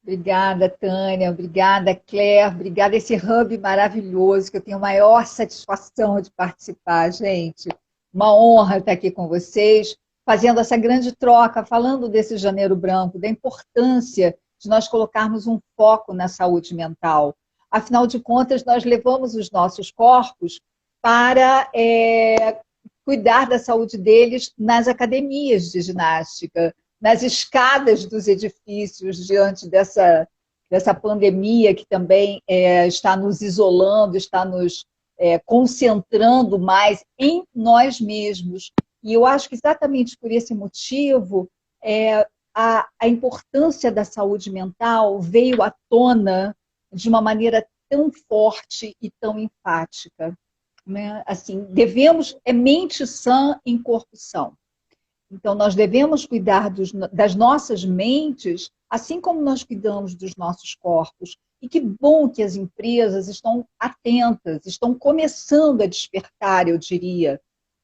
Obrigada, Tânia. Obrigada, Claire. Obrigada esse hub maravilhoso que eu tenho a maior satisfação de participar, gente. Uma honra estar aqui com vocês, fazendo essa grande troca, falando desse Janeiro Branco, da importância de nós colocarmos um foco na saúde mental. Afinal de contas, nós levamos os nossos corpos para cuidar da saúde deles nas academias de ginástica, nas escadas dos edifícios, diante dessa pandemia que também está nos isolando, está nos concentrando mais em nós mesmos. E eu acho que exatamente por esse motivo, a importância da saúde mental veio à tona de uma maneira tão forte e tão enfática. Né? Assim, devemos, mente sã em corpo são. Então, nós devemos cuidar das nossas mentes, assim como nós cuidamos dos nossos corpos. E que bom que as empresas estão atentas, estão começando a despertar, eu diria.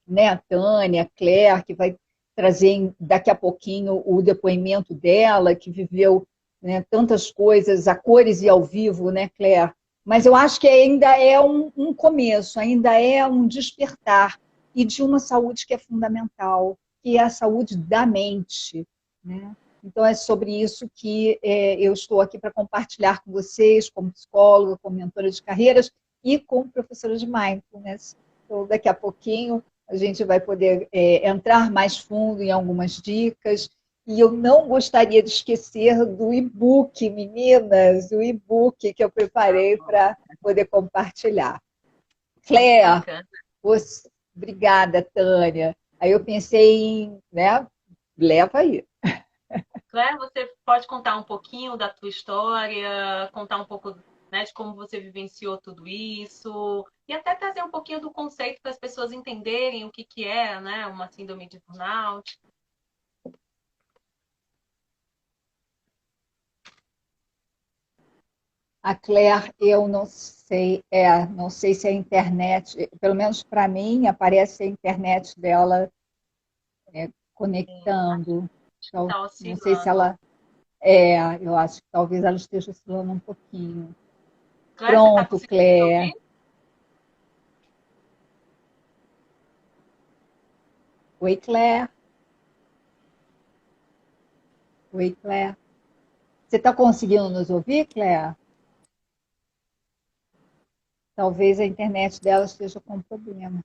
Né? A Tânia, a Claire, que vai trazer daqui a pouquinho o depoimento dela, que viveu, né, tantas coisas a cores e ao vivo, né, Claire? Mas eu acho que ainda é um começo, ainda é um despertar, e de uma saúde que é fundamental, que é a saúde da mente. Né? Então, é sobre isso que eu estou aqui para compartilhar com vocês, como psicóloga, como mentora de carreiras e como professora de mindfulness. Então, daqui a pouquinho, a gente vai poder entrar mais fundo em algumas dicas. E eu não gostaria de esquecer do e-book, meninas, o e-book que eu preparei para poder compartilhar. Claire, você... obrigada, Tânia. Aí eu pensei em, né, leva aí. Claire, você pode contar um pouquinho da tua história, contar um pouco, né, de como você vivenciou tudo isso, e até trazer um pouquinho do conceito para as pessoas entenderem o que que é, né, uma síndrome de burnout. A Claire, eu não sei se a internet, pelo menos para mim, aparece a internet dela Sim, conectando. Então, tá não sei se oscilando. ela eu acho que talvez ela esteja oscilando um pouquinho. Claire, você está Pronto, conseguindo me Claire. ouvir? Oi, Claire. Oi, Claire. Você está conseguindo nos ouvir, Claire? Talvez a internet dela esteja com problema.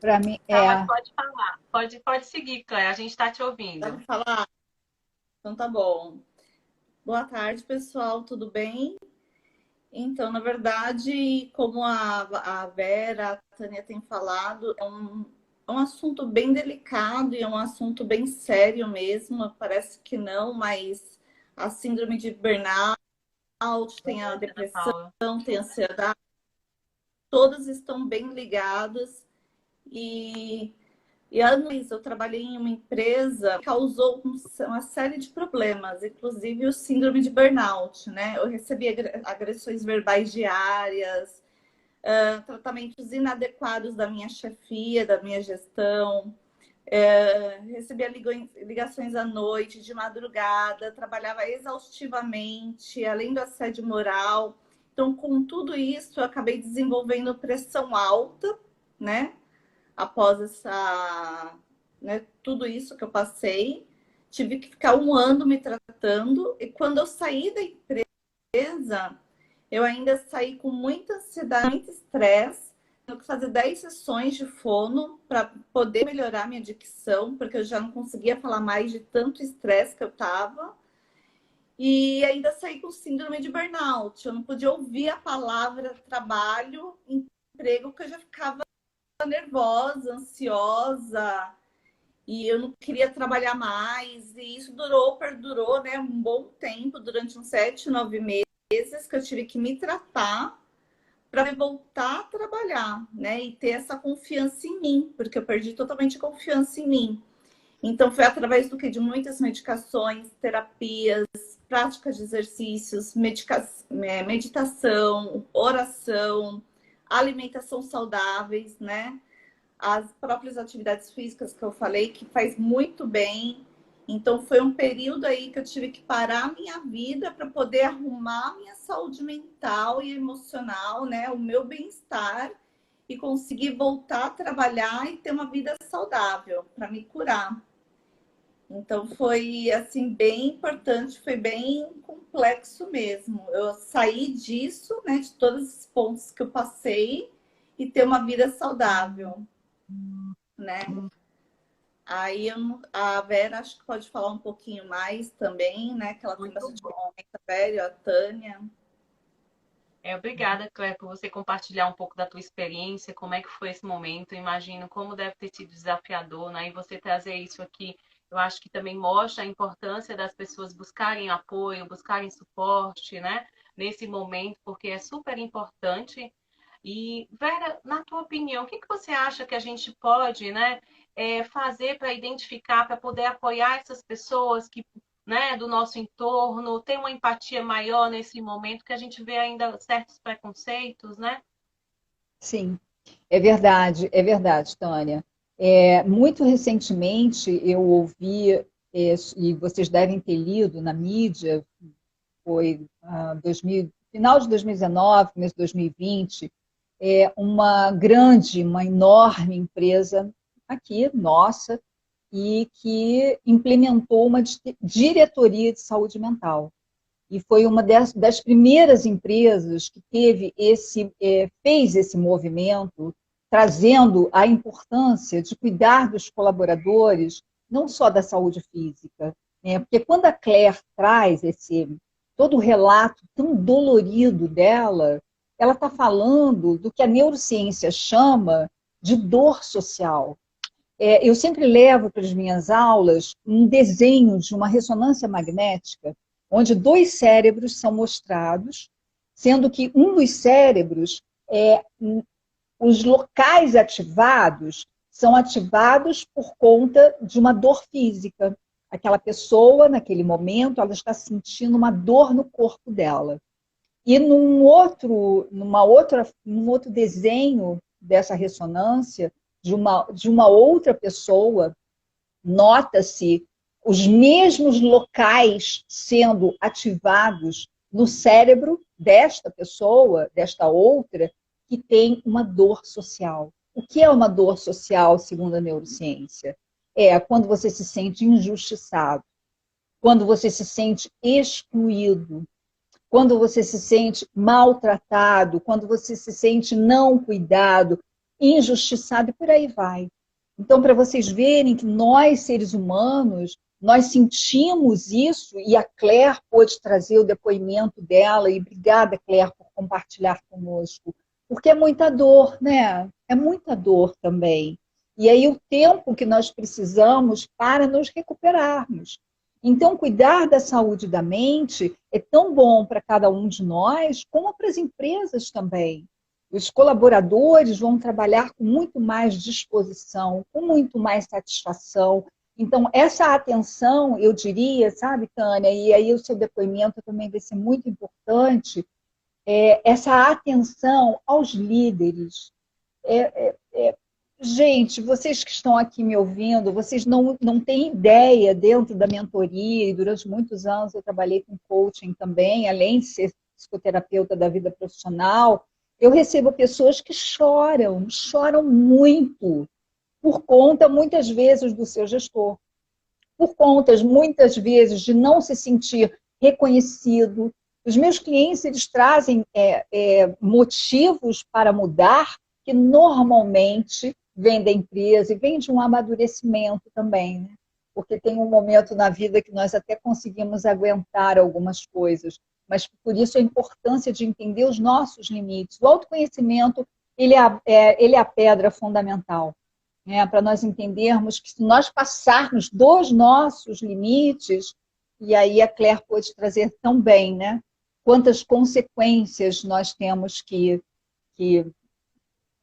Para mim, Tá, mas pode falar. Pode seguir, Claire, a gente está te ouvindo. Pode falar? Então tá bom. Boa tarde, pessoal, tudo bem? Então, na verdade, como a Vera, a Tânia tem falado, é um assunto bem delicado e é um assunto bem sério mesmo. Parece que não, mas a síndrome de burnout, tem a Ana depressão, Paula. tem a ansiedade, todas estão bem ligadas. E anos eu trabalhei em uma empresa que causou uma série de problemas, inclusive o síndrome de burnout, né? Eu recebi agressões verbais diárias, tratamentos inadequados da minha chefia, da minha gestão, recebia ligações à noite, de madrugada, trabalhava exaustivamente, além do assédio moral. Então, com tudo isso, eu acabei desenvolvendo pressão alta, né? Após né, tudo isso que eu passei, tive que ficar um ano me tratando. E quando eu saí da empresa, eu ainda saí com muita ansiedade, muito estresse. Tive que fazer 10 sessões de fono para poder melhorar minha dicção, porque eu já não conseguia falar mais de tanto estresse que eu estava. E ainda saí com síndrome de burnout. Eu não podia ouvir a palavra trabalho, emprego, que eu já ficava nervosa, ansiosa, e eu não queria trabalhar mais. E isso perdurou, né, um bom tempo, durante uns 7, 9 meses, que eu tive que me tratar para voltar a trabalhar, né, e ter essa confiança em mim, porque eu perdi totalmente a confiança em mim. Então, foi através do que? De muitas medicações, terapias, práticas de exercícios, meditação, oração, alimentação saudáveis, né? As próprias atividades físicas que eu falei, que faz muito bem. Então, foi um período aí que eu tive que parar a minha vida para poder arrumar a minha saúde mental e emocional, né? O meu bem-estar e conseguir voltar a trabalhar e ter uma vida saudável para me curar. Então, foi, assim, bem importante, foi bem complexo mesmo. Eu saí disso, né? De todos os pontos que eu passei e ter uma vida saudável, né? Aí a Vera acho que pode falar um pouquinho mais também, né? Que ela tem Muito bastante bom. conhecimento, velho, a Tânia. Obrigada, Claire, por você compartilhar um pouco da tua experiência, como é que foi esse momento. Imagino como deve ter sido desafiador, né? E você trazer isso aqui, eu acho que também mostra a importância das pessoas buscarem apoio, buscarem suporte, né? Nesse momento, porque é super importante. E, Vera, na tua opinião, o que que você acha que a gente pode, né, fazer para identificar, para poder apoiar essas pessoas que, né, do nosso entorno, ter uma empatia maior nesse momento que a gente vê ainda certos preconceitos, né? Sim, é verdade, Tânia. Muito recentemente eu ouvi, e vocês devem ter lido na mídia, foi 2000, final de 2019, começo de 2020, uma enorme empresa aqui, nossa, e que implementou uma diretoria de saúde mental. E foi uma das primeiras empresas que fez esse movimento, trazendo a importância de cuidar dos colaboradores, não só da saúde física, né? Porque quando a Claire traz todo o relato tão dolorido dela, ela está falando do que a neurociência chama de dor social. Eu sempre levo para as minhas aulas um desenho de uma ressonância magnética, onde dois cérebros são mostrados, sendo que um dos cérebros, os locais ativados, são ativados por conta de uma dor física. Aquela pessoa, naquele momento, ela está sentindo uma dor no corpo dela. E num outro desenho dessa ressonância, de uma outra pessoa, nota-se os mesmos locais sendo ativados no cérebro desta pessoa, desta outra, que tem uma dor social. O que é uma dor social, segundo a neurociência? É quando você se sente injustiçado, quando você se sente excluído, quando você se sente maltratado, quando você se sente não cuidado, injustiçado, e por aí vai. Então, para vocês verem que nós, seres humanos, nós sentimos isso, e a Claire pôde trazer o depoimento dela, e obrigada, Claire, por compartilhar conosco, porque é muita dor, né? É muita dor também. E aí o tempo que nós precisamos para nos recuperarmos. Então, cuidar da saúde da mente é tão bom para cada um de nós, como para as empresas também. Os colaboradores vão trabalhar com muito mais disposição, com muito mais satisfação. Então, essa atenção, eu diria, sabe, Tânia, e aí o seu depoimento também vai ser muito importante, essa atenção aos líderes. Gente, vocês que estão aqui me ouvindo, vocês não têm ideia, dentro da mentoria, e durante muitos anos eu trabalhei com coaching também, além de ser psicoterapeuta da vida profissional, eu recebo pessoas que choram muito, por conta, muitas vezes, do seu gestor, por conta, muitas vezes, de não se sentir reconhecido. Os meus clientes, eles trazem motivos para mudar, que normalmente vem da empresa e vem de um amadurecimento também, né? Porque tem um momento na vida que nós até conseguimos aguentar algumas coisas, mas por isso a importância de entender os nossos limites. O autoconhecimento, ele é a pedra fundamental, né? Para nós entendermos que se nós passarmos dos nossos limites, e aí a Claire pode trazer tão bem, né? Quantas consequências nós temos que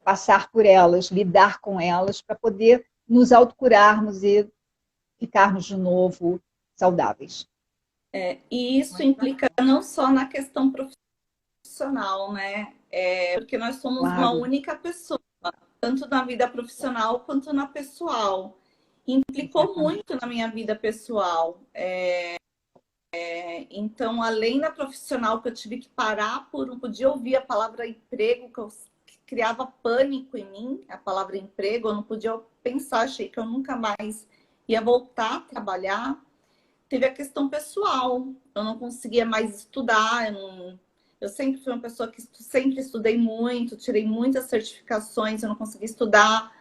passar por elas, lidar com elas, para poder nos autocurarmos e ficarmos de novo saudáveis. E isso implica não só na questão profissional, né? Porque nós somos uma Claro. única pessoa, tanto na vida profissional quanto na pessoal. implicou muito na minha vida pessoal. Então, além da profissional, que eu tive que parar por não podia ouvir a palavra emprego, que criava pânico em mim, a palavra emprego, eu não podia pensar, achei que eu nunca mais ia voltar a trabalhar. Teve a questão pessoal, eu não conseguia mais estudar, eu sempre fui uma pessoa que sempre estudei muito, tirei muitas certificações, eu não conseguia estudar.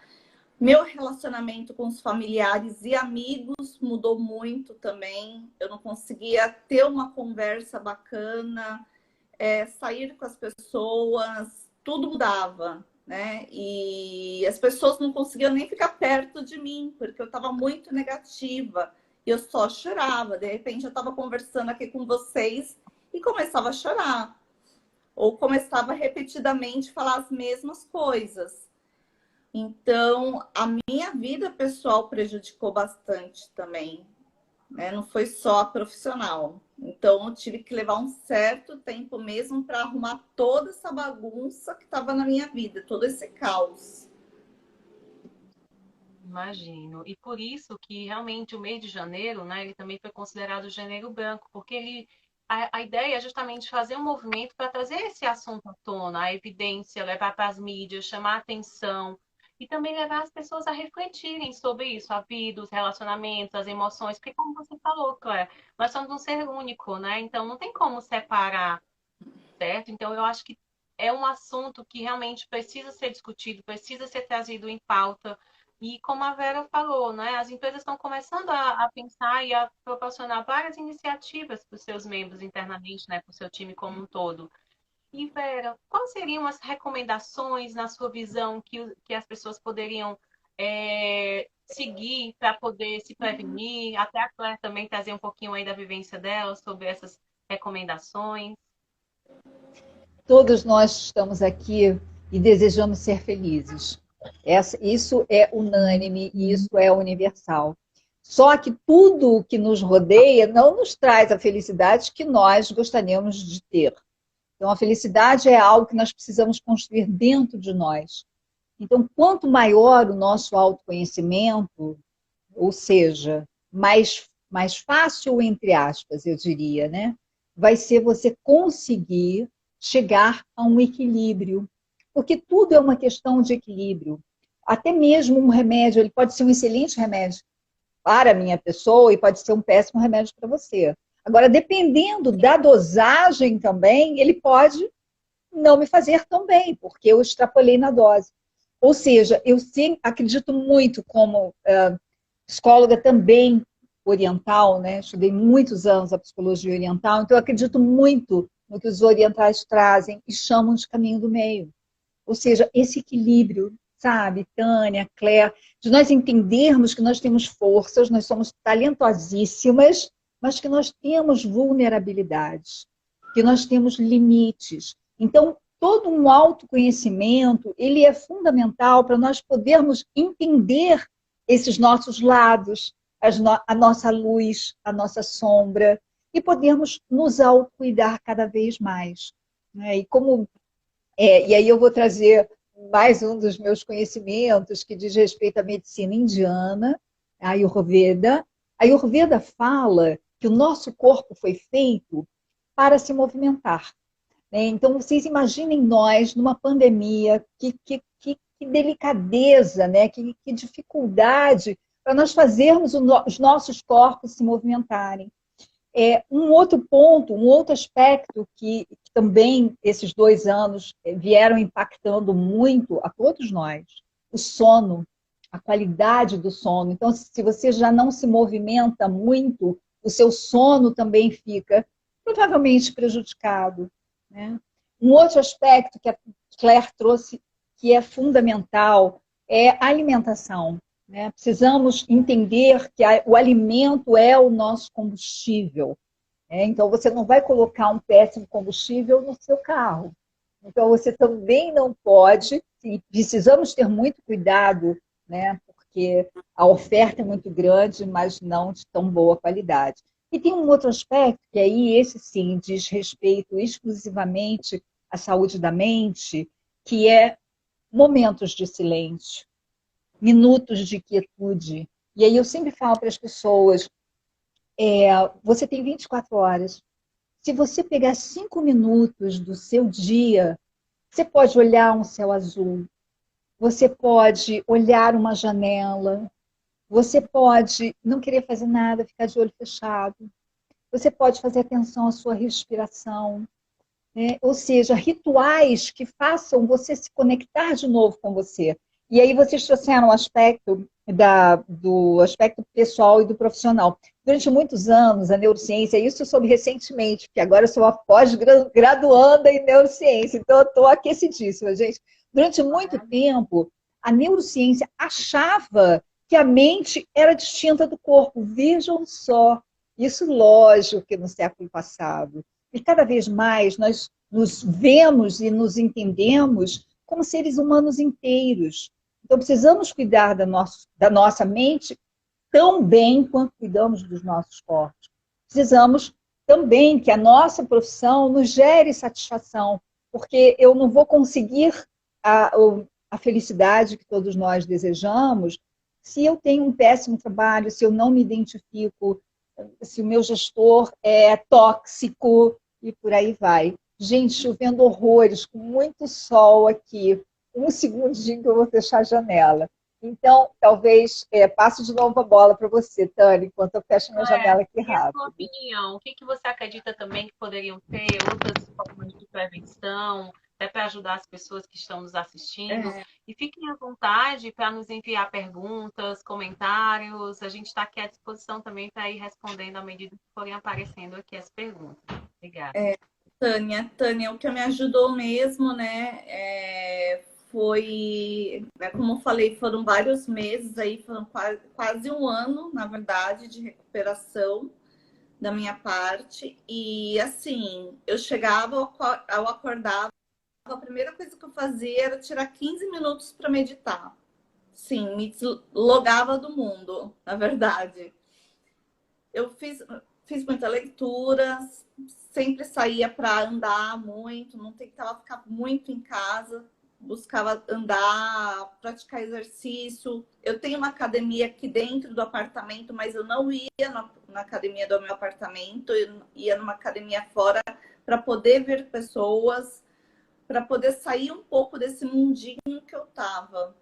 Meu relacionamento com os familiares e amigos mudou muito também. Eu não conseguia ter uma conversa bacana, sair com as pessoas, tudo mudava, né? E as pessoas não conseguiam nem ficar perto de mim, porque eu estava muito negativa. E eu só chorava. De repente, eu estava conversando aqui com vocês e começava a chorar. Ou começava repetidamente a falar as mesmas coisas. Então, a minha vida pessoal prejudicou bastante também, né? Não foi só a profissional. Então, eu tive que levar um certo tempo mesmo para arrumar toda essa bagunça que estava na minha vida, todo esse caos. Imagino. E por isso que realmente o mês de janeiro, né, ele também foi considerado janeiro branco, porque a ideia é justamente fazer um movimento para trazer esse assunto à tona, a evidência, levar para as mídias, chamar a atenção e também levar as pessoas a refletirem sobre isso, a vida, os relacionamentos, as emoções, porque como você falou, Claire, nós somos um ser único, né? Então não tem como separar, certo? Então eu acho que é um assunto que realmente precisa ser discutido, precisa ser trazido em pauta. E como a Vera falou, né, as empresas estão começando a pensar e a proporcionar várias iniciativas para os seus membros internamente, né, para o seu time como um todo. E Vera, quais seriam as recomendações, na sua visão, que as pessoas poderiam seguir para poder se prevenir? Até a Claire também trazer um pouquinho aí da vivência dela sobre essas recomendações. Todos nós estamos aqui e desejamos ser felizes. Isso é unânime e isso é universal. Só que tudo que nos rodeia não nos traz a felicidade que nós gostaríamos de ter. Então, a felicidade é algo que nós precisamos construir dentro de nós. Então, quanto maior o nosso autoconhecimento, ou seja, mais fácil, entre aspas, eu diria, né? Vai ser você conseguir chegar a um equilíbrio. Porque tudo é uma questão de equilíbrio. Até mesmo um remédio, ele pode ser um excelente remédio para a minha pessoa e pode ser um péssimo remédio para você. Agora, dependendo da dosagem também, ele pode não me fazer tão bem, porque eu extrapolei na dose. Ou seja, eu sim acredito muito como psicóloga também oriental, né? Estudei muitos anos a psicologia oriental, então eu acredito muito no que os orientais trazem e chamam de caminho do meio. Ou seja, esse equilíbrio, sabe, Tânia, Claire, de nós entendermos que nós temos forças, nós somos talentosíssimas, mas que nós temos vulnerabilidades, que nós temos limites. Então, todo um autoconhecimento, ele é fundamental para nós podermos entender esses nossos lados, a nossa luz, a nossa sombra, e podermos nos autocuidar cada vez mais. Né? E aí eu vou trazer mais um dos meus conhecimentos que diz respeito à medicina indiana, a Ayurveda. A Ayurveda fala que o nosso corpo foi feito para se movimentar. Né? Então, vocês imaginem nós numa pandemia, que delicadeza, né? Que dificuldade para nós fazermos os nossos corpos se movimentarem. Um outro ponto, um outro aspecto que também esses 2 anos vieram impactando muito a todos nós, o sono, a qualidade do sono. Então, se você já não se movimenta muito, o seu sono também fica provavelmente prejudicado. Né? Um outro aspecto que a Claire trouxe, que é fundamental, é a alimentação. Né? Precisamos entender que o alimento é o nosso combustível. Então, você não vai colocar um péssimo combustível no seu carro. Então, você também não pode, e precisamos ter muito cuidado, né? Porque a oferta é muito grande, mas não de tão boa qualidade. E tem um outro aspecto, que aí esse sim diz respeito exclusivamente à saúde da mente, que é momentos de silêncio, minutos de quietude, E aí eu sempre falo para as pessoas, você tem 24 horas. Se você pegar 5 minutos do seu dia, você pode olhar um céu azul, você pode olhar uma janela, você pode não querer fazer nada, ficar de olho fechado. Você pode fazer atenção à sua respiração, né? Ou seja, rituais que façam você se conectar de novo com você. E aí vocês trouxeram o aspecto do aspecto pessoal e do profissional. Durante muitos anos, a neurociência, isso eu soube recentemente, porque agora eu sou uma pós-graduanda em neurociência, então eu estou aquecidíssima, gente. Durante muito tempo, a neurociência achava que a mente era distinta do corpo. Vejam só, isso lógico que no século passado. E cada vez mais nós nos vemos e nos entendemos como seres humanos inteiros. Então, precisamos cuidar da nossa mente tão bem quanto cuidamos dos nossos corpos. Precisamos também que a nossa profissão nos gere satisfação, porque eu não vou conseguir a felicidade que todos nós desejamos se eu tenho um péssimo trabalho, se eu não me identifico, se o meu gestor é tóxico e por aí vai. Gente, chovendo horrores, com muito sol aqui. Um segundinho que eu vou fechar a janela. Então, talvez, passo de novo a bola para você, Tânia, enquanto eu fecho minha janela aqui rápido. E a sua opinião, o que você acredita também que poderiam ter outras formas de prevenção, até para ajudar as pessoas que estão nos assistindo? E fiquem à vontade para nos enviar perguntas, comentários. A gente está aqui à disposição também para ir respondendo à medida que forem aparecendo aqui as perguntas. Obrigada. Tânia, o que me ajudou mesmo, né, foi, como eu falei, foram vários meses aí, foram quase um ano, na verdade, de recuperação da minha parte. E assim, eu chegava, ao acordar, a primeira coisa que eu fazia era tirar 15 minutos para meditar. Sim, me deslogava do mundo, na verdade. Eu fiz muita leitura, sempre saía para andar muito, não tentava ficar muito em casa, buscava andar, praticar exercício. Eu tenho uma academia aqui dentro do apartamento, mas eu não ia na academia do meu apartamento, eu ia numa academia fora para poder ver pessoas, para poder sair um pouco desse mundinho que eu estava.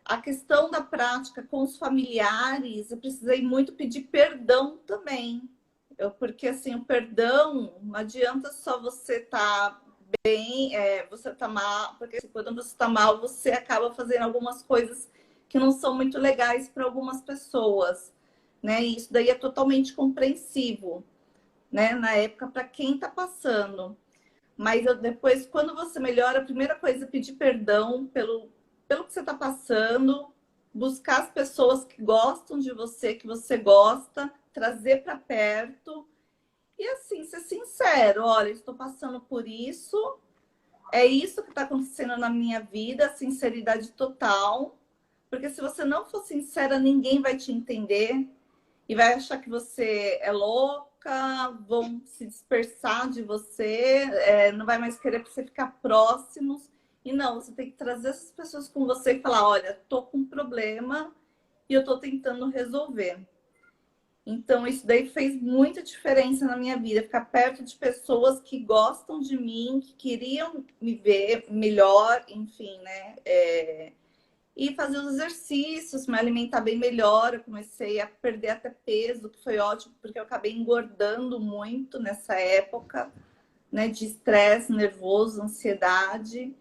A questão da prática com os familiares, eu precisei muito pedir perdão também. Porque assim, o perdão, não adianta só você estar bem, você tá mal, porque quando você está mal, você acaba fazendo algumas coisas que não são muito legais para algumas pessoas, né? E isso daí é totalmente compreensivo, né? Na época, para quem está passando. Mas depois, quando você melhora, a primeira coisa é pedir perdão pelo que você está passando, buscar as pessoas que gostam de você, que você gosta, trazer para perto e assim, ser sincero. Olha, estou passando por isso, é isso que está acontecendo na minha vida, sinceridade total, porque se você não for sincera, ninguém vai te entender e vai achar que você é louca, vão se dispersar de você, não vai mais querer para você ficar próximos. E não, você tem que trazer essas pessoas com você e falar, olha, tô com um problema e eu tô tentando resolver. Então, isso daí fez muita diferença na minha vida, ficar perto de pessoas que gostam de mim, que queriam me ver melhor, enfim, né? E fazer os exercícios, me alimentar bem melhor. Eu comecei a perder até peso, que foi ótimo, porque eu acabei engordando muito nessa época, né? De estresse nervoso, ansiedade.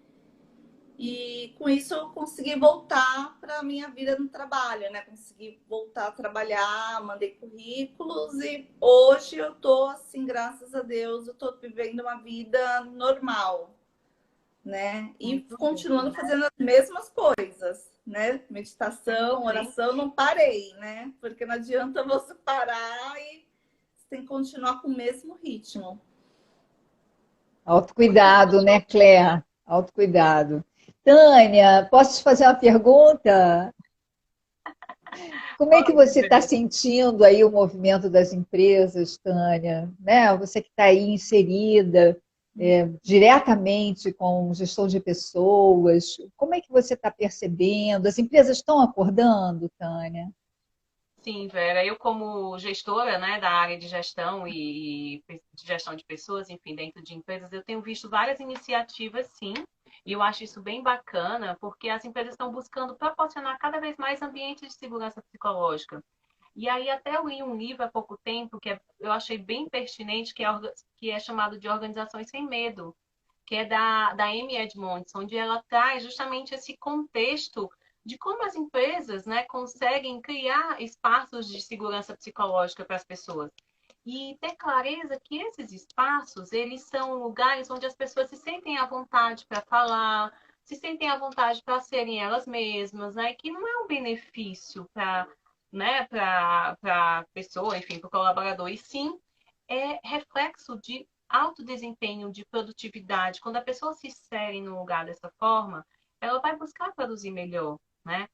E com isso eu consegui voltar para a minha vida no trabalho, né? Consegui voltar a trabalhar, mandei currículos e hoje eu tô assim, graças a Deus, eu tô vivendo uma vida normal, né? E continuando fazendo as mesmas coisas, né? Meditação, oração, não parei, né? Porque não adianta você parar e você tem que continuar com o mesmo ritmo. Autocuidado, né, Claire? Autocuidado. Tânia, posso te fazer uma pergunta? Como é que você está sentindo aí o movimento das empresas, Tânia? Né? Você que está aí inserida diretamente com gestão de pessoas, como é que você está percebendo? As empresas estão acordando, Tânia? Sim, Vera, eu como gestora, né, da área de gestão e de gestão de pessoas, enfim, dentro de empresas, eu tenho visto várias iniciativas, sim, e eu acho isso bem bacana, porque as empresas estão buscando proporcionar cada vez mais ambientes de segurança psicológica. E aí até eu li um livro há pouco tempo eu achei bem pertinente, que é chamado de Organizações Sem Medo, que é da Amy Edmonds, onde ela traz justamente esse contexto de como as empresas, né, conseguem criar espaços de segurança psicológica para as pessoas. E ter clareza que esses espaços, eles são lugares onde as pessoas se sentem à vontade para falar, se sentem à vontade para serem elas mesmas, né? Que não é um benefício para, né, para a pessoa, enfim, para o colaborador, e sim é reflexo de alto desempenho, de produtividade. Quando a pessoa se insere no lugar dessa forma, ela vai buscar produzir melhor, né?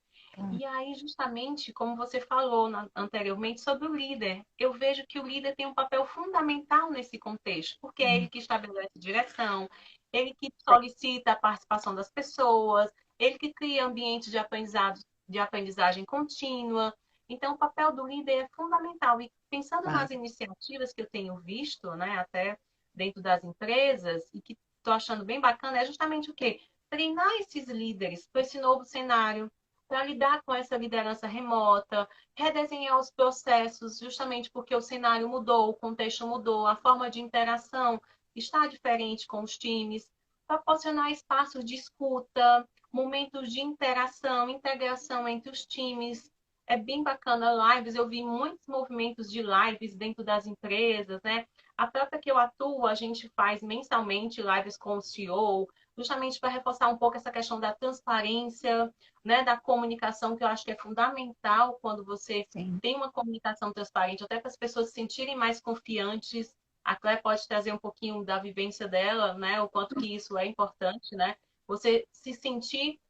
E aí, justamente, como você falou anteriormente sobre o líder, eu vejo que o líder tem um papel fundamental nesse contexto, porque é ele que estabelece direção, ele que solicita a participação das pessoas, ele que cria ambientes de aprendizado, de aprendizagem contínua. Então, o papel do líder é fundamental. E pensando nas iniciativas que eu tenho visto, né, até dentro das empresas, e que estou achando bem bacana, é justamente o quê? Treinar esses líderes para esse novo cenário, para lidar com essa liderança remota, redesenhar os processos, justamente porque o cenário mudou, o contexto mudou, a forma de interação está diferente com os times, proporcionar espaços de escuta, momentos de interação, integração entre os times. É bem bacana lives, eu vi muitos movimentos de lives dentro das empresas, né? A própria que eu atuo, a gente faz mensalmente lives com o CEO, justamente para reforçar um pouco essa questão da transparência, né, da comunicação, que eu acho que é fundamental quando você Sim. tem uma comunicação transparente, até para as pessoas se sentirem mais confiantes. A Claire pode trazer um pouquinho da vivência dela, né, o quanto que isso é importante, né? Você se sentir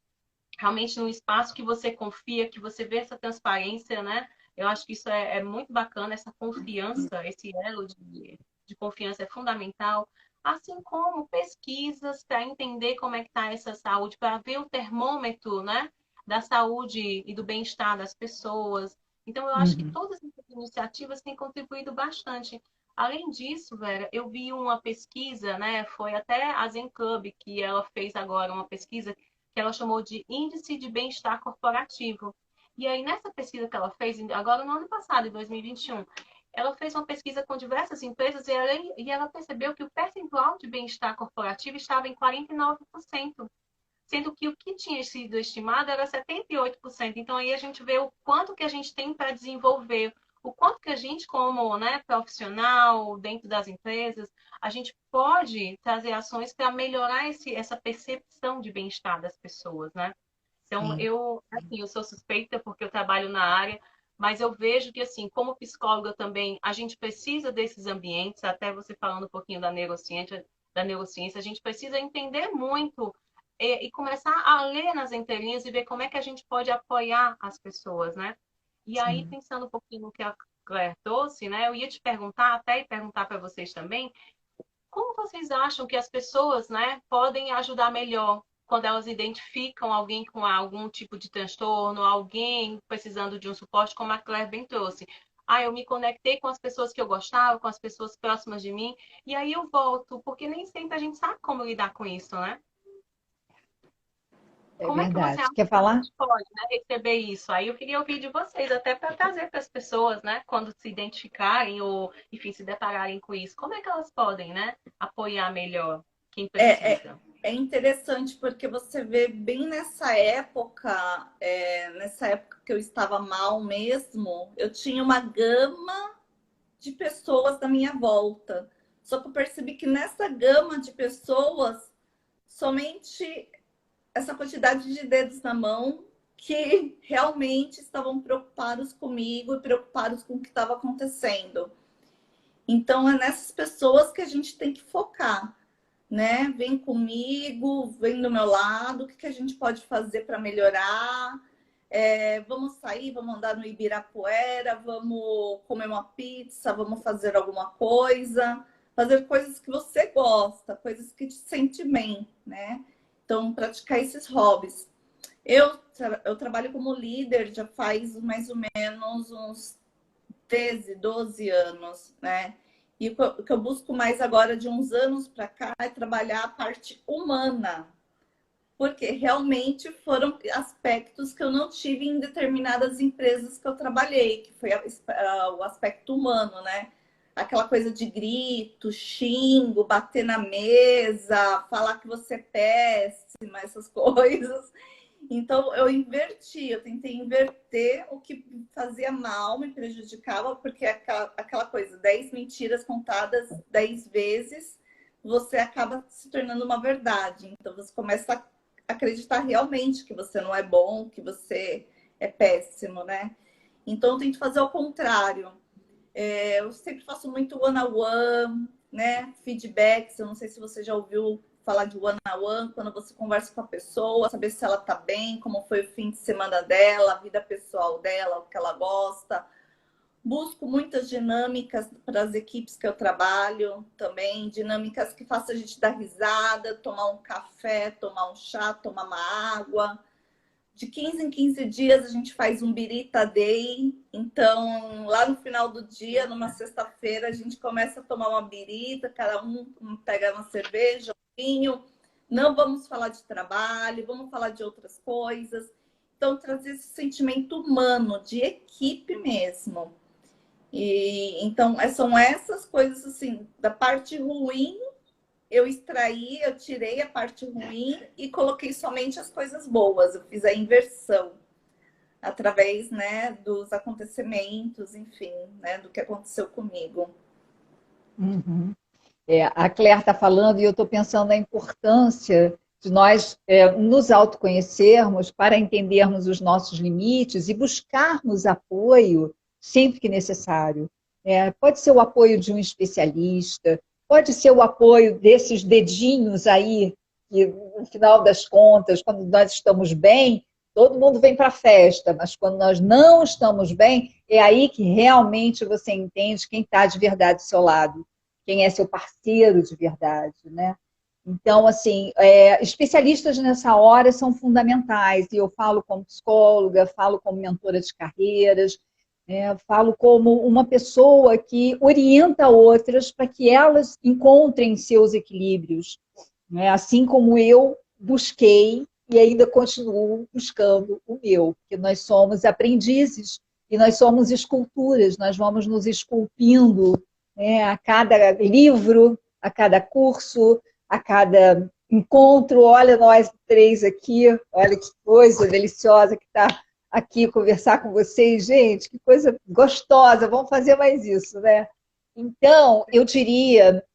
realmente num espaço que você confia, que você vê essa transparência, né? Eu acho que isso é muito bacana, essa confiança, esse elo de confiança é fundamental, assim como pesquisas para entender como é que está essa saúde, para ver o termômetro, né, da saúde e do bem-estar das pessoas. Então, eu acho que Uhum. todas essas iniciativas têm contribuído bastante. Além disso, Vera, eu vi uma pesquisa, né, foi até a Zen Club que ela fez agora uma pesquisa que ela chamou de Índice de Bem-Estar Corporativo. E aí, nessa pesquisa que ela fez, agora no ano passado, em 2021, ela fez uma pesquisa com diversas empresas e ela percebeu que o percentual de bem-estar corporativo estava em 49%, sendo que o que tinha sido estimado era 78%. Então, aí a gente vê o quanto que a gente tem para desenvolver, o quanto que a gente, como, né, profissional, dentro das empresas, a gente pode trazer ações para melhorar essa percepção de bem-estar das pessoas, né? Então, Sim. assim, eu sou suspeita porque eu trabalho na área, mas eu vejo que, assim, como psicóloga também, a gente precisa desses ambientes, até você falando um pouquinho da neurociência, a gente precisa entender muito e começar a ler nas entrelinhas e ver como é que a gente pode apoiar as pessoas, né? E aí, Sim. pensando um pouquinho no que a Claire trouxe, né? Eu ia te perguntar, até e perguntar para vocês também, como vocês acham que as pessoas, né, podem ajudar melhor quando elas identificam alguém com algum tipo de transtorno, alguém precisando de um suporte, como a Claire bem trouxe? Ah, eu me conectei com as pessoas que eu gostava, com as pessoas próximas de mim, e aí eu volto, porque nem sempre a gente sabe como lidar com isso, né? É Como é que você verdade. acha Quer que a falar? gente pode, né, receber isso? Aí eu queria ouvir de vocês, até para trazer para as pessoas, né, quando se identificarem ou, enfim, se depararem com isso, como é que elas podem, né, apoiar melhor quem É, é, precisa? é interessante porque você vê bem nessa época que eu estava mal mesmo, eu tinha uma gama de pessoas da minha volta. Só que eu percebi que nessa gama de pessoas, somente essa quantidade de dedos na mão que realmente estavam preocupados comigo e preocupados com o que estava acontecendo. Então, é nessas pessoas que a gente tem que focar, né? Vem comigo, vem do meu lado, o que a gente pode fazer para melhorar? Vamos sair, vamos andar no Ibirapuera, vamos comer uma pizza, vamos fazer alguma coisa, fazer coisas que você gosta, coisas que te sentem bem, né? Então, praticar esses hobbies. Eu trabalho como líder já faz mais ou menos uns 13, 12 anos, né? E o que eu busco mais agora, de uns anos para cá, é trabalhar a parte humana, porque realmente foram aspectos que eu não tive em determinadas empresas que eu trabalhei, que foi o aspecto humano, né? Aquela coisa de grito, xingo, bater na mesa, falar que você é péssima, essas coisas. Então, eu inverti, eu tentei inverter o que fazia mal, me prejudicava, porque aquela coisa, 10 mentiras contadas 10 vezes, você acaba se tornando uma verdade. Então, você começa a acreditar realmente que você não é bom, que você é péssimo, né? Então, eu tento fazer o contrário. Eu sempre faço muito one-on-one, né? Feedbacks, eu não sei se você já ouviu falar de one-on-one, quando você conversa com a pessoa, saber se ela tá bem, como foi o fim de semana dela, a vida pessoal dela, o que ela gosta. Busco muitas dinâmicas para as equipes que eu trabalho também, dinâmicas que façam a gente dar risada, tomar um café, tomar um chá, tomar uma água. De 15 em 15 dias a gente faz um Birita Day. Então, lá no final do dia, numa sexta-feira, a gente começa a tomar uma birita, cada um pega uma cerveja, um vinho. Não vamos falar de trabalho, vamos falar de outras coisas. Então, trazer esse sentimento humano, de equipe mesmo. E então, são essas coisas assim, da parte ruim eu extraí, eu tirei a parte ruim e coloquei somente as coisas boas. Eu fiz a inversão através, né, dos acontecimentos, enfim, né, do que aconteceu comigo. Uhum. A Claire está falando e eu estou pensando na importância de nós nos autoconhecermos para entendermos os nossos limites e buscarmos apoio sempre que necessário. Pode ser o apoio de um especialista, pode ser o apoio desses dedinhos aí, que no final das contas, quando nós estamos bem, todo mundo vem para a festa, mas quando nós não estamos bem, é aí que realmente você entende quem está de verdade do seu lado, quem é seu parceiro de verdade, né? Então, assim, especialistas nessa hora são fundamentais, e eu falo como psicóloga, falo como mentora de carreiras, falo como uma pessoa que orienta outras para que elas encontrem seus equilíbrios, né? Assim como eu busquei e ainda continuo buscando o meu, porque nós somos aprendizes e nós somos esculturas, nós vamos nos esculpindo, né, a cada livro, a cada curso, a cada encontro. Olha nós três aqui, olha que coisa deliciosa que está aqui conversar com vocês, gente, que coisa gostosa, vamos fazer mais isso, né? Então, eu diria,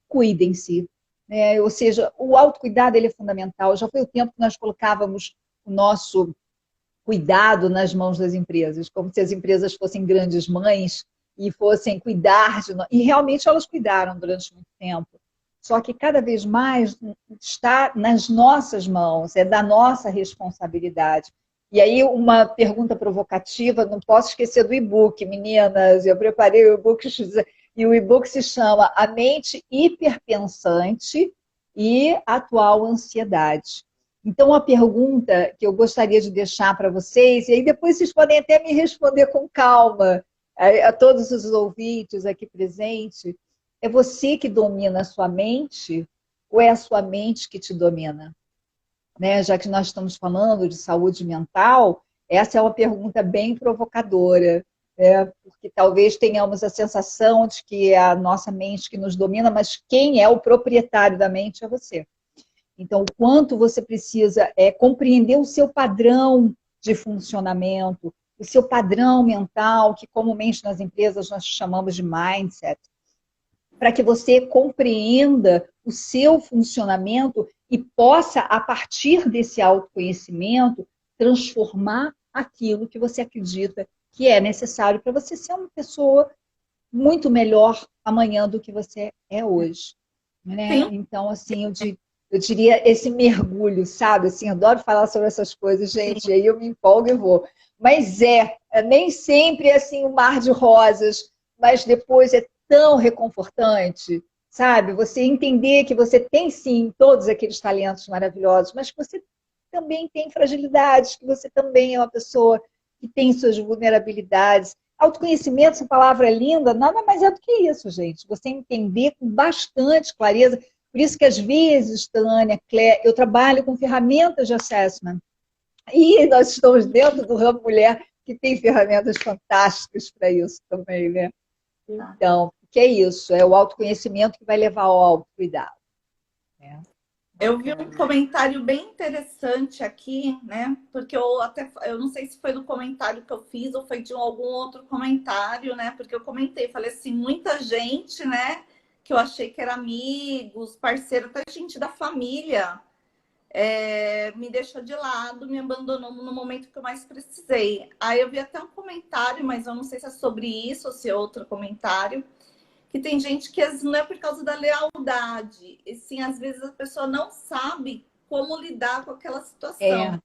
cuidem-se, né? Ou seja, o autocuidado ele é fundamental. Já foi o tempo que nós colocávamos o nosso cuidado nas mãos das empresas, como se as empresas fossem grandes mães e fossem cuidar de nós. E realmente elas cuidaram durante muito tempo. Só que cada vez mais está nas nossas mãos, é da nossa responsabilidade. E aí uma pergunta provocativa, não posso esquecer do e-book, meninas, eu preparei o e-book e o e-book se chama A Mente Hiperpensante e Atual Ansiedade. Então, a pergunta que eu gostaria de deixar para vocês, e aí depois vocês podem até me responder com calma, a todos os ouvintes aqui presentes, é você que domina a sua mente ou é a sua mente que te domina? Né? Já que nós estamos falando de saúde mental, essa é uma pergunta bem provocadora, porque talvez tenhamos a sensação de que é a nossa mente que nos domina, mas quem é o proprietário da mente é você. Então, o quanto você precisa compreender o seu padrão de funcionamento, o seu padrão mental, que comumente nas empresas nós chamamos de mindset, para que você compreenda o seu funcionamento e possa, a partir desse autoconhecimento, transformar aquilo que você acredita que é necessário para você ser uma pessoa muito melhor amanhã do que você é hoje. Né? Então, assim, eu diria esse mergulho, sabe? Assim, eu adoro falar sobre essas coisas, gente, aí eu me empolgo e vou. Mas nem sempre é assim um mar de rosas, mas depois é tão reconfortante, sabe? Você entender que você tem sim todos aqueles talentos maravilhosos, mas que você também tem fragilidades, que você também é uma pessoa que tem suas vulnerabilidades. Autoconhecimento, essa palavra é linda, nada mais é do que isso, gente. Você entender com bastante clareza. Por isso que, às vezes, Tânia, Clé, eu trabalho com ferramentas de assessment. E nós estamos dentro do ramo mulher, que tem ferramentas fantásticas para isso também, né? Então, que é isso? É o autoconhecimento que vai levar ao autocuidado. Né? Eu vi um comentário bem interessante aqui, né? Porque eu não sei se foi do comentário que eu fiz ou foi de algum outro comentário, né? Porque eu comentei, falei assim, muita gente, né? Que eu achei que era amigos, parceiro, até gente da família, me deixou de lado, me abandonou no momento que eu mais precisei. Aí eu vi até um comentário, mas eu não sei se é sobre isso ou se é outro comentário, que tem gente que às vezes não é por causa da lealdade, e sim, às vezes a pessoa não sabe como lidar com aquela situação.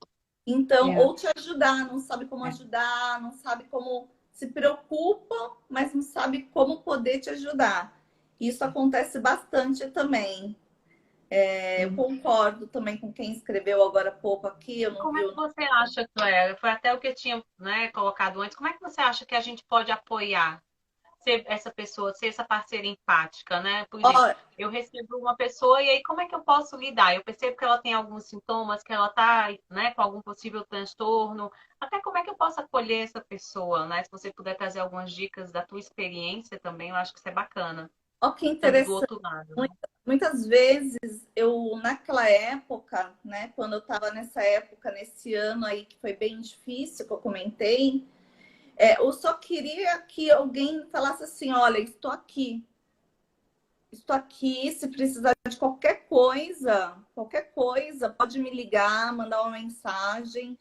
Então, ou te ajudar, não sabe como ajudar, não sabe como, se preocupa, mas não sabe como poder te ajudar. Isso acontece bastante também. Eu concordo também com quem escreveu agora há pouco aqui. Como é que você acha, Cléia? Foi até o que eu tinha, né, colocado antes. Como é que você acha que a gente pode apoiar ser essa pessoa, ser essa parceira empática, né? Por exemplo, eu recebo uma pessoa e aí como é que eu posso lidar? Eu percebo que ela tem alguns sintomas, que ela está, né, com algum possível transtorno. Até como é que eu posso acolher essa pessoa, né? Se você puder trazer algumas dicas da tua experiência também, eu acho que isso é bacana. Olha que interessante. Do outro lado, né? Muitas vezes, naquela época, né, quando eu estava nessa época, nesse ano aí que foi bem difícil, que eu comentei, eu só queria que alguém falasse assim, olha, estou aqui, se precisar de qualquer coisa, pode me ligar, mandar uma mensagem.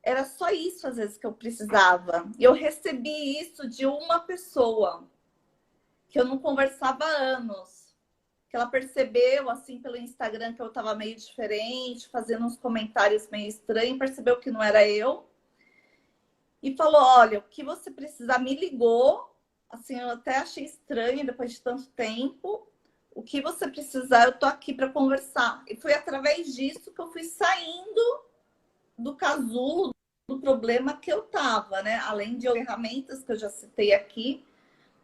Era só isso, às vezes, que eu precisava. E eu recebi isso de uma pessoa que eu não conversava há anos. Que ela percebeu, assim, pelo Instagram, que eu estava meio diferente, fazendo uns comentários meio estranhos, percebeu que não era eu. E falou, olha, o que você precisar, me ligou. Assim, eu até achei estranho, depois de tanto tempo. O que você precisar, eu tô aqui para conversar. E foi através disso que eu fui saindo do casulo, do problema que eu tava, né? Além de ferramentas que eu já citei aqui.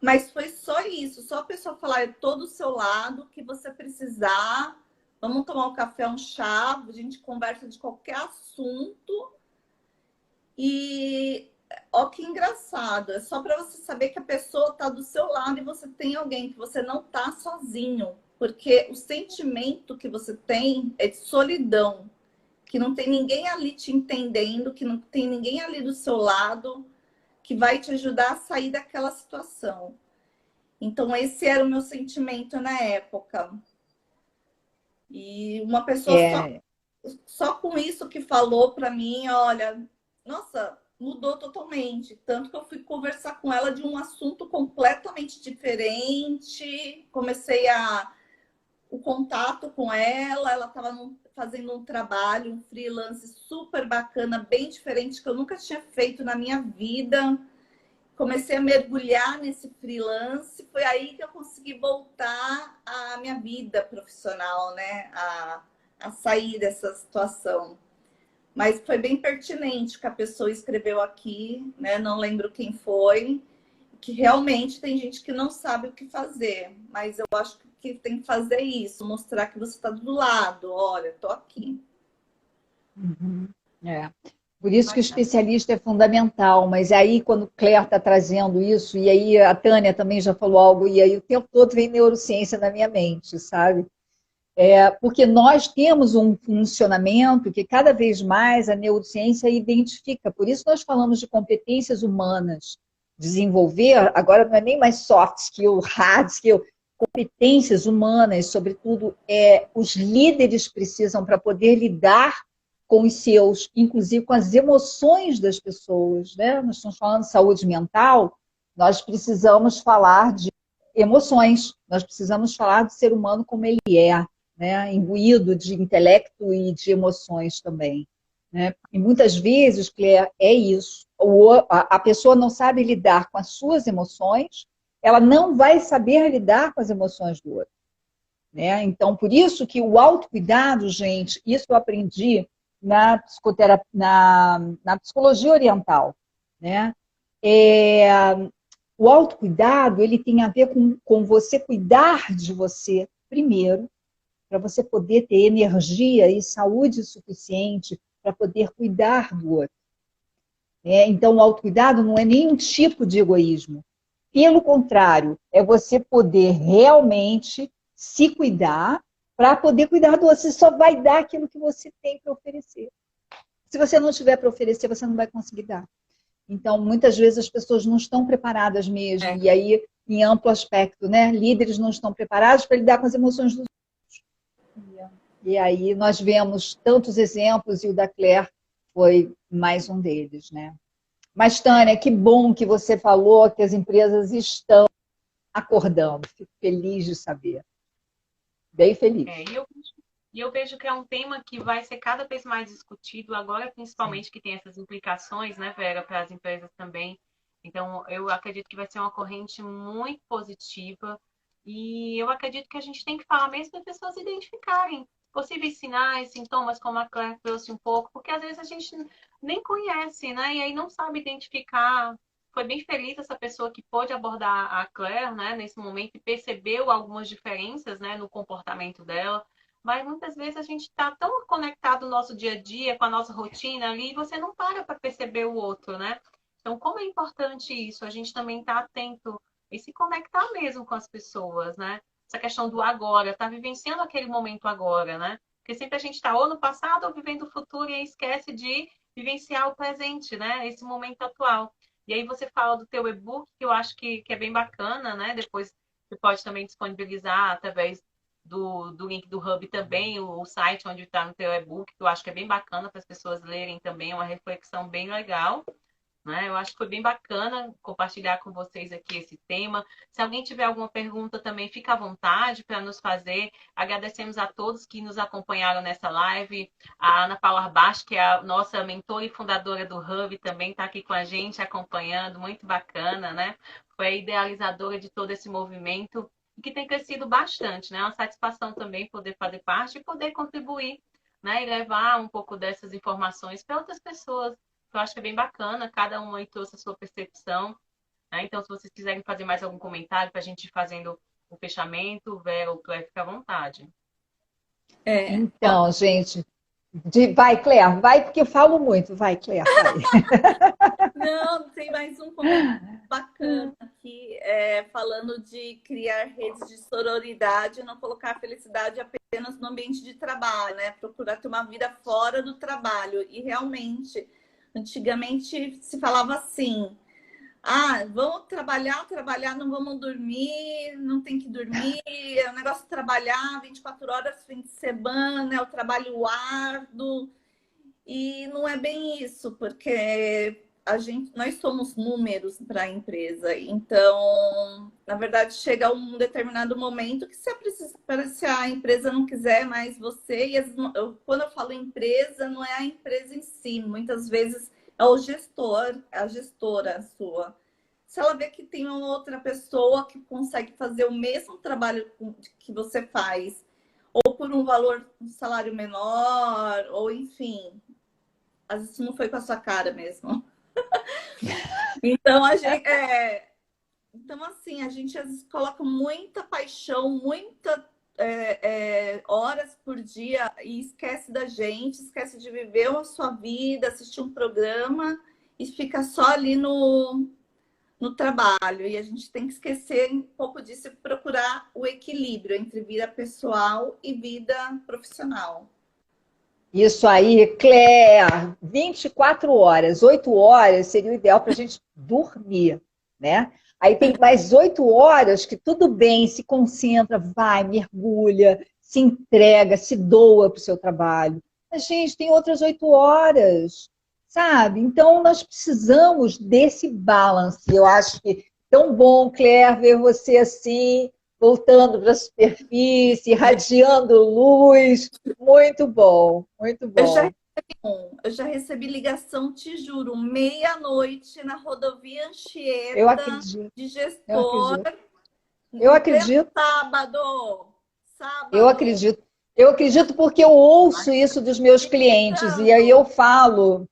Mas foi só isso, só a pessoa falar, eu tô do seu lado, o que você precisar, vamos tomar um café, um chá, a gente conversa de qualquer assunto. E ó, que engraçado, é só para você saber que a pessoa tá do seu lado e você tem alguém, que você não tá sozinho. Porque o sentimento que você tem é de solidão, que não tem ninguém ali te entendendo, que não tem ninguém ali do seu lado, que vai te ajudar a sair daquela situação. Então, esse era o meu sentimento na época. E uma pessoa só com isso que falou para mim, olha, nossa, mudou totalmente. Tanto que eu fui conversar com ela de um assunto completamente diferente. Comecei o contato com ela estava fazendo um trabalho, um freelance super bacana, bem diferente, que eu nunca tinha feito na minha vida. Comecei a mergulhar nesse freelance, foi aí que eu consegui voltar à minha vida profissional, né? A sair dessa situação. Mas foi bem pertinente que a pessoa escreveu aqui, né? Não lembro quem foi, que realmente tem gente que não sabe o que fazer, mas eu acho que tem que fazer isso, mostrar que você está do lado, olha, estou aqui. Por isso que o especialista é fundamental, mas aí quando o Claire está trazendo isso, e aí a Tânia também já falou algo, e aí o tempo todo vem neurociência na minha mente, sabe? Porque nós temos um funcionamento que cada vez mais a neurociência identifica, por isso nós falamos de competências humanas, desenvolver, agora não é nem mais soft skill, hard skill, competências humanas, sobretudo, os líderes precisam para poder lidar com os seus, inclusive com as emoções das pessoas, né? Nós estamos falando de saúde mental, nós precisamos falar de emoções, nós precisamos falar do ser humano como ele é, né? Imbuído de intelecto e de emoções também. Né? E muitas vezes, Claire, é isso. A pessoa não sabe lidar com as suas emoções, ela não vai saber lidar com as emoções do outro. Né? Então, por isso que o autocuidado, gente, isso eu aprendi na psicoterapia, na psicologia oriental, né? O autocuidado, ele tem a ver com você cuidar de você primeiro, para você poder ter energia e saúde suficiente para poder cuidar do outro. Então, o autocuidado não é nenhum tipo de egoísmo. Pelo contrário, é você poder realmente se cuidar para poder cuidar do outro. Você só vai dar aquilo que você tem para oferecer. Se você não tiver para oferecer, você não vai conseguir dar. Então, muitas vezes as pessoas não estão preparadas mesmo. E aí, em amplo aspecto, né? Líderes não estão preparados para lidar com as emoções dos outros. E aí nós vemos tantos exemplos, e o da Claire foi mais um deles, né? Mas, Tânia, que bom que você falou que as empresas estão acordando. Fico feliz de saber. Bem feliz. E eu vejo que é um tema que vai ser cada vez mais discutido agora, principalmente que tem essas implicações, né, Vera, para as empresas também. Então, eu acredito que vai ser uma corrente muito positiva. E eu acredito que a gente tem que falar mesmo para as pessoas identificarem possíveis sinais, sintomas, como a Claire trouxe um pouco, porque às vezes a gente nem conhece, né? E aí não sabe identificar. Foi bem feliz essa pessoa que pôde abordar a Claire, né, nesse momento e percebeu algumas diferenças, né, no comportamento dela. Mas muitas vezes a gente está tão conectado no nosso dia a dia, com a nossa rotina ali, e você não para perceber o outro, né? Então, como é importante isso? A gente também está atento e se conectar mesmo com as pessoas, né? Essa questão do agora, tá vivenciando aquele momento agora, né? Porque sempre a gente está ou no passado ou vivendo o futuro e aí esquece de vivenciar o presente, né? Esse momento atual. E aí você fala do teu e-book, que eu acho que é bem bacana, né? Depois você pode também disponibilizar através do link do Hub também, o site onde está no teu e-book, que eu acho que é bem bacana para as pessoas lerem também, é uma reflexão bem legal. Né? Eu acho que foi bem bacana compartilhar com vocês aqui esse tema. Se alguém tiver alguma pergunta também, fica à vontade para nos fazer. Agradecemos a todos que nos acompanharam nessa live. A Ana Paula Arbacho, que é a nossa mentora e fundadora do Hub, também está aqui com a gente, acompanhando. Muito bacana, né? Foi a idealizadora de todo esse movimento e que tem crescido bastante, né? É uma satisfação também poder fazer parte e poder contribuir, né? E levar um pouco dessas informações para outras pessoas. Eu acho que é bem bacana, cada um aí trouxe a sua percepção. Né? Então, se vocês quiserem fazer mais algum comentário para a gente ir fazendo o fechamento, Vera ou Claire, fica à vontade. Então, gente, vai, Claire, vai, porque eu falo muito. Vai, Claire, vai. Não, tem mais um comentário bacana aqui, falando de criar redes de sororidade e não colocar a felicidade apenas no ambiente de trabalho, né? Procurar ter uma vida fora do trabalho. E realmente, antigamente se falava assim: vamos trabalhar, não vamos dormir, não tem que dormir, é um negócio de trabalhar 24 horas, fim de semana, é o trabalho árduo. E não é bem isso, porque nós somos números para a empresa. Então, na verdade, chega um determinado momento que se a empresa não quiser mais você, quando eu falo empresa, não é a empresa em si, muitas vezes é o gestor, a gestora sua. Se ela vê que tem uma outra pessoa que consegue fazer o mesmo trabalho que você faz, ou por um valor, um salário menor, ou enfim, às vezes não foi com a sua cara mesmo. Então, assim, a gente às vezes coloca muita paixão, muita horas por dia e esquece da gente, esquece de viver a sua vida, assistir um programa e fica só ali no trabalho. E a gente tem que esquecer um pouco disso e procurar o equilíbrio entre vida pessoal e vida profissional. Isso aí, Claire, 24 horas, 8 horas seria o ideal para a gente dormir, né? Aí tem mais 8 horas que tudo bem, se concentra, vai, mergulha, se entrega, se doa para o seu trabalho. Mas, gente, tem outras 8 horas, sabe? Então, nós precisamos desse balance. Eu acho que tão bom, Claire, ver você assim, voltando para a superfície, irradiando luz. Muito bom, muito bom. Eu já recebi ligação, te juro, meia-noite na rodovia Anchieta, eu acredito. De gestor. Eu acredito. Sábado. Eu acredito. Eu acredito porque eu ouço isso dos meus clientes e aí eu falo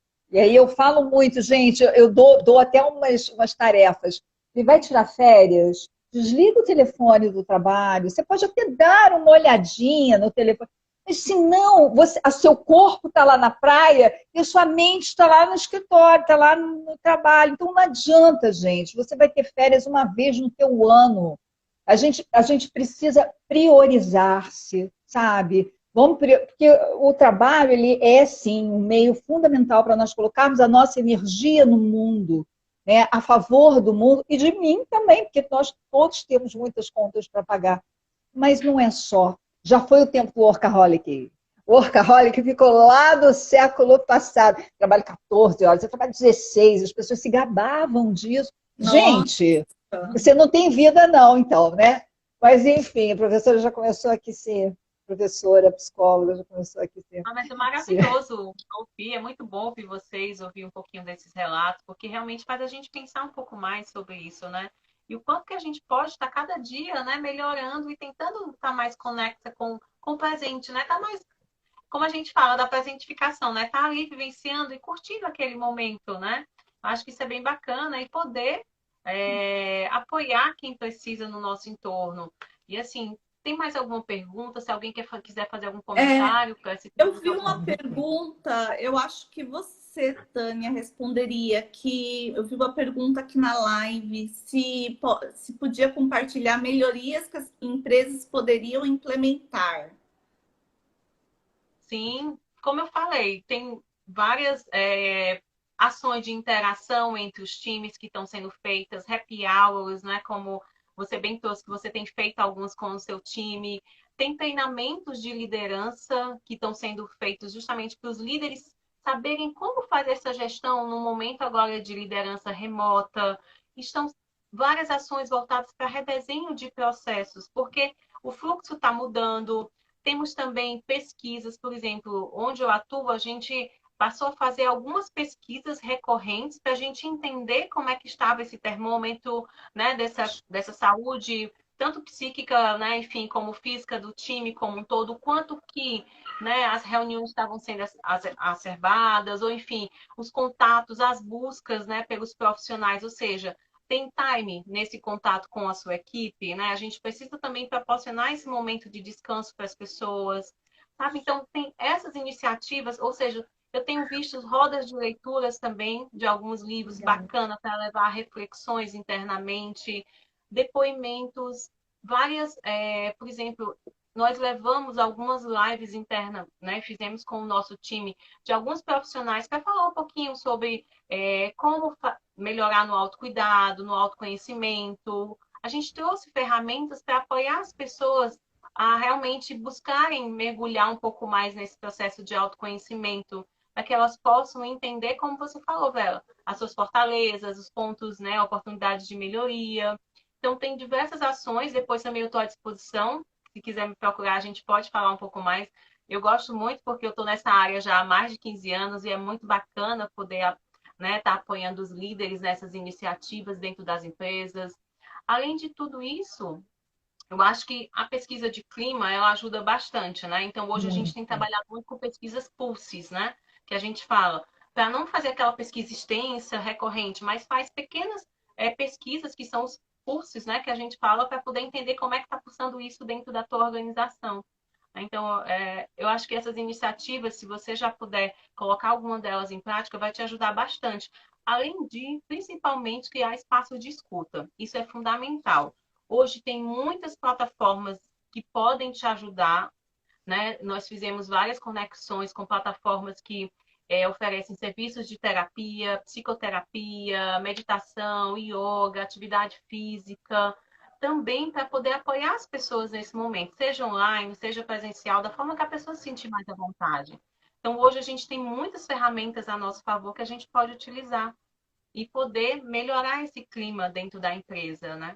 muito, gente, eu dou até umas tarefas. Ele vai tirar férias, desliga o telefone do trabalho, você pode até dar uma olhadinha no telefone, mas se não, a seu corpo está lá na praia e a sua mente está lá no escritório, está lá no trabalho. Então não adianta, gente. Você vai ter férias uma vez no teu ano. A gente precisa priorizar-se, sabe? Porque o trabalho ele é, sim, um meio fundamental para nós colocarmos a nossa energia no mundo, né, a favor do mundo e de mim também, porque nós todos temos muitas contas para pagar. Mas não é só. Já foi o tempo do workaholic. O workaholic ficou lá do século passado. Trabalho 14 horas, eu trabalho 16, as pessoas se gabavam disso. Nossa. Gente, você não tem vida não, então, né? Mas, enfim, a professora já começou aqui a ser professora, psicóloga, já começou aqui a ser... Ah, mas é maravilhoso ouvir, é muito bom ouvir vocês, ouvir um pouquinho desses relatos, porque realmente faz a gente pensar um pouco mais sobre isso, né? E o quanto que a gente pode estar cada dia, né, melhorando e tentando estar mais conecta com o presente, né? Tá mais, como a gente fala, da presentificação, né? Tá ali vivenciando e curtindo aquele momento, né? Acho que isso é bem bacana e poder apoiar quem precisa no nosso entorno. E assim, tem mais alguma pergunta? Se alguém quiser fazer algum comentário para esse Eu vi uma pergunta, eu acho que você, Tânia, responderia que eu vi uma pergunta aqui na live se podia compartilhar melhorias que as empresas poderiam implementar. Sim, como eu falei, tem várias ações de interação entre os times que estão sendo feitas, happy hours, né? Como você bem trouxe, que você tem feito alguns com o seu time. Tem treinamentos de liderança que estão sendo feitos justamente para os líderes saberem como fazer essa gestão no momento agora de liderança remota. Estão várias ações voltadas para redesenho de processos, porque o fluxo está mudando. Temos também pesquisas, por exemplo, onde eu atuo, a gente passou a fazer algumas pesquisas recorrentes para a gente entender como é que estava esse termômetro, né, dessa saúde, tanto psíquica, né, enfim, como física do time como um todo, quanto que, né, as reuniões estavam sendo acerbadas, ou enfim, os contatos, as buscas, né, pelos profissionais, ou seja, tem time nesse contato com a sua equipe, né? A gente precisa também proporcionar esse momento de descanso para as pessoas, sabe? Então, tem essas iniciativas, ou seja, eu tenho visto rodas de leituras também de alguns livros bacanas para levar reflexões internamente, depoimentos, várias, por exemplo, nós levamos algumas lives internas, né? Fizemos com o nosso time de alguns profissionais para falar um pouquinho sobre como melhorar no autocuidado, no autoconhecimento. A gente trouxe ferramentas para apoiar as pessoas a realmente buscarem mergulhar um pouco mais nesse processo de autoconhecimento, para que elas possam entender, como você falou, Vela, as suas fortalezas, os pontos, né, oportunidades de melhoria. Então, tem diversas ações, depois também eu estou à disposição. Se quiser me procurar, a gente pode falar um pouco mais. Eu gosto muito porque eu estou nessa área já há mais de 15 anos e é muito bacana poder, né, estar apoiando os líderes nessas iniciativas dentro das empresas. Além de tudo isso, eu acho que a pesquisa de clima ela ajuda bastante, né? Então hoje a gente tem trabalhado muito com pesquisas pulses, né? Que a gente fala para não fazer aquela pesquisa extensa, recorrente, mas faz pequenas pesquisas que são os pulses, né? Que a gente fala para poder entender como é que está pulsando isso dentro da tua organização. Então, eu acho que essas iniciativas, se você já puder colocar alguma delas em prática, vai te ajudar bastante. Além de, principalmente, criar espaço de escuta. Isso é fundamental. Hoje tem muitas plataformas que podem te ajudar, né? Nós fizemos várias conexões com plataformas que oferecem serviços de terapia, psicoterapia, meditação, yoga, atividade física, também para poder apoiar as pessoas nesse momento, seja online, seja presencial, da forma que a pessoa se sentir mais à vontade. Então, hoje a gente tem muitas ferramentas a nosso favor que a gente pode utilizar e poder melhorar esse clima dentro da empresa, né?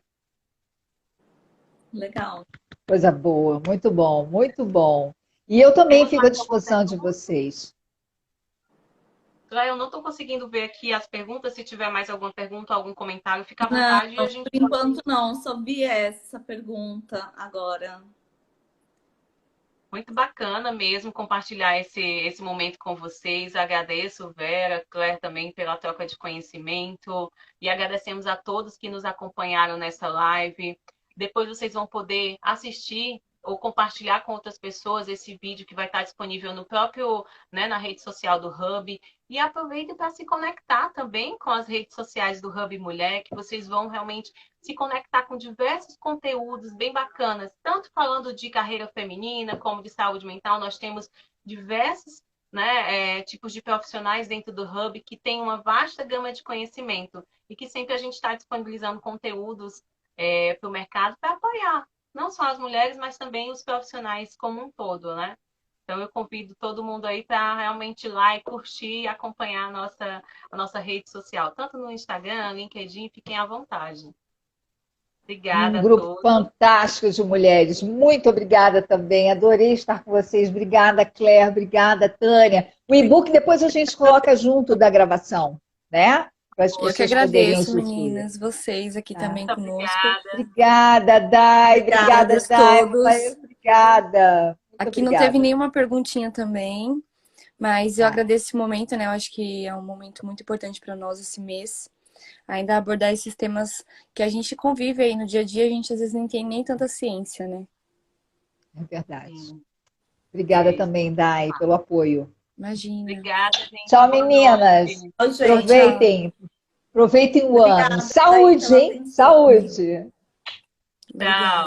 Legal. Coisa boa, muito bom, muito bom. E eu também Temos fico à mais alguma disposição de pergunta? vocês. Eu não estou conseguindo ver aqui as perguntas. Se tiver mais alguma pergunta, algum comentário, fica à Não, vontade e a gente por enquanto não, só vi essa pergunta agora. Muito bacana mesmo compartilhar esse momento com vocês. Agradeço, Vera, Claire, também pela troca de conhecimento. E agradecemos a todos que nos acompanharam nessa live. Depois vocês vão poder assistir ou compartilhar com outras pessoas esse vídeo que vai estar disponível no próprio, né, na rede social do Hub. E aproveitem para se conectar também com as redes sociais do Hub Mulher, que vocês vão realmente se conectar com diversos conteúdos bem bacanas, tanto falando de carreira feminina como de saúde mental. Nós temos diversos, né, tipos de profissionais dentro do Hub que têm uma vasta gama de conhecimento e que sempre a gente está disponibilizando conteúdos para o mercado para apoiar não só as mulheres, mas também os profissionais como um todo, né? Então eu convido todo mundo aí para realmente ir lá e curtir e acompanhar a nossa rede social, tanto no Instagram, LinkedIn, fiquem à vontade. Obrigada Um a grupo todos. fantástico de mulheres. Muito obrigada também. Adorei estar com vocês. Obrigada, Claire. Obrigada, Tânia. O e-book depois a gente coloca junto da gravação, né? Para as Eu que pessoas poderem agradeço, usufruir. meninas, vocês aqui também Muito conosco. Obrigada, Dai. Obrigada, Obrigadas Dai. todos. Obrigada. Muito Aqui não obrigada. teve nenhuma perguntinha também, mas eu Tá. agradeço esse momento, né? Eu acho que é um momento muito importante para nós esse mês. Ainda abordar esses temas que a gente convive aí no dia a dia, a gente às vezes não tem nem tanta ciência, né? É verdade. Obrigada também, Dai, pelo apoio. Imagina. Obrigada, gente. Tchau, Boa meninas. noite. Ô, gente, Aproveitem. Aproveitem o Obrigada, ano. Saúde, pela hein? atenção. Saúde. Obrigada. Tchau.